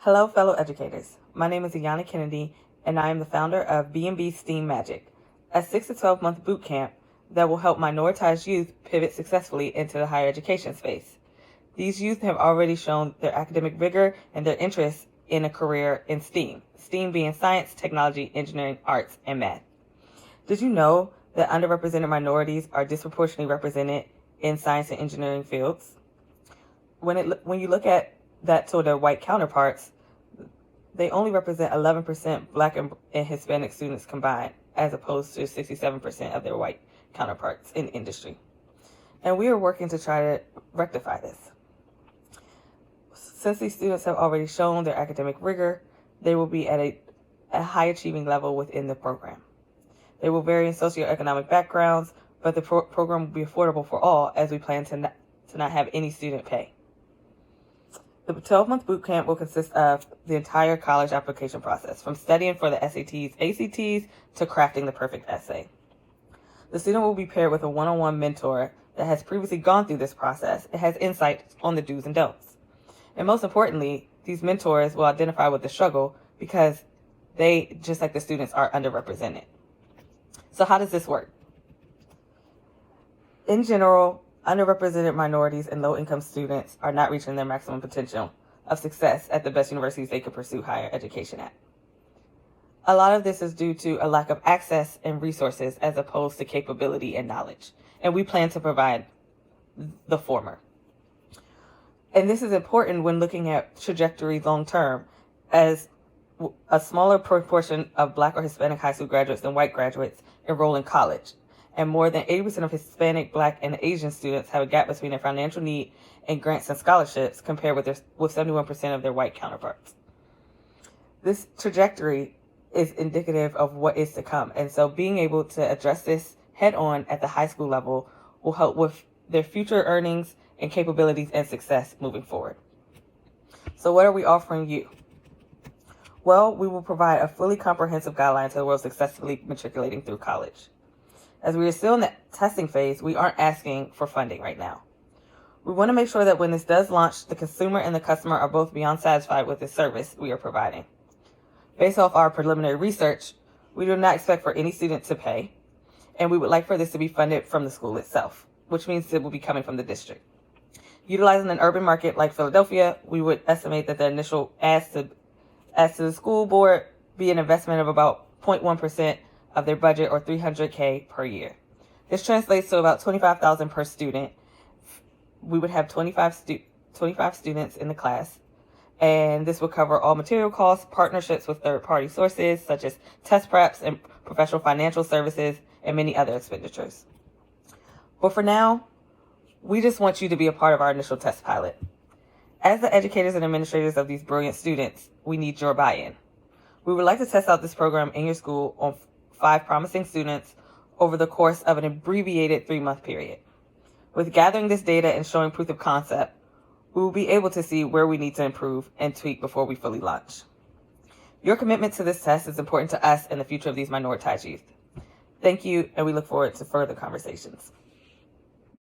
Hello, fellow educators. My name is Ayana Kennedy, and I am the founder of B&B STEAM Magic, a 6 to 12 month boot camp that will help minoritized youth pivot successfully into the higher education space. These youth have already shown their academic vigor and their interest in a career in STEAM, STEAM being science, technology, engineering, arts, and math. Did you know that underrepresented minorities are disproportionately represented in science and engineering fields? When you look at that to their white counterparts, they only represent 11% Black and Hispanic students combined, as opposed to 67% of their white counterparts in industry. And we are working to try to rectify this. Since these students have already shown their academic rigor, they will be at a high achieving level within the program. They will vary in socioeconomic backgrounds, but the program will be affordable for all, as we plan to not have any student pay. The 12-month boot camp will consist of the entire college application process, from studying for the SATs, ACTs, to crafting the perfect essay. The student will be paired with a one-on-one mentor that has previously gone through this process and has insights on the do's and don'ts. And most importantly, these mentors will identify with the struggle because they, just like the students, are underrepresented. So how does this work? In general, underrepresented minorities and low-income students are not reaching their maximum potential of success at the best universities they could pursue higher education at. A lot of this is due to a lack of access and resources as opposed to capability and knowledge, and we plan to provide the former. And this is important when looking at trajectory long-term, as a smaller proportion of Black or Hispanic high school graduates than white graduates enroll in college. And more than 80% of Hispanic, Black, and Asian students have a gap between their financial need and grants and scholarships compared with 71% of their white counterparts. This trajectory is indicative of what is to come. And so being able to address this head on at the high school level will help with their future earnings and capabilities and success moving forward. So what are we offering you? Well, we will provide a fully comprehensive guideline to the world successfully matriculating through college. As we are still in the testing phase, we aren't asking for funding right now. We want to make sure that when this does launch, the consumer and the customer are both beyond satisfied with the service we are providing. Based off our preliminary research, we do not expect for any student to pay, and we would like for this to be funded from the school itself, which means it will be coming from the district. Utilizing an urban market like Philadelphia, we would estimate that the initial ask to the school board be an investment of about 0.1% of their budget, or $300K per year. This translates to about $25,000 per student. We would have 25 students in the class, and this would cover all material costs, partnerships with third-party sources such as test preps and professional financial services, and many other expenditures. But for now, we just want you to be a part of our initial test pilot. As the educators and administrators of these brilliant students, we need your buy-in. We would like to test out this program in your school on 5 promising students over the course of an abbreviated 3-month period. With gathering this data and showing proof of concept, we will be able to see where we need to improve and tweak before we fully launch. Your commitment to this test is important to us and the future of these minoritized youth. Thank you, and we look forward to further conversations.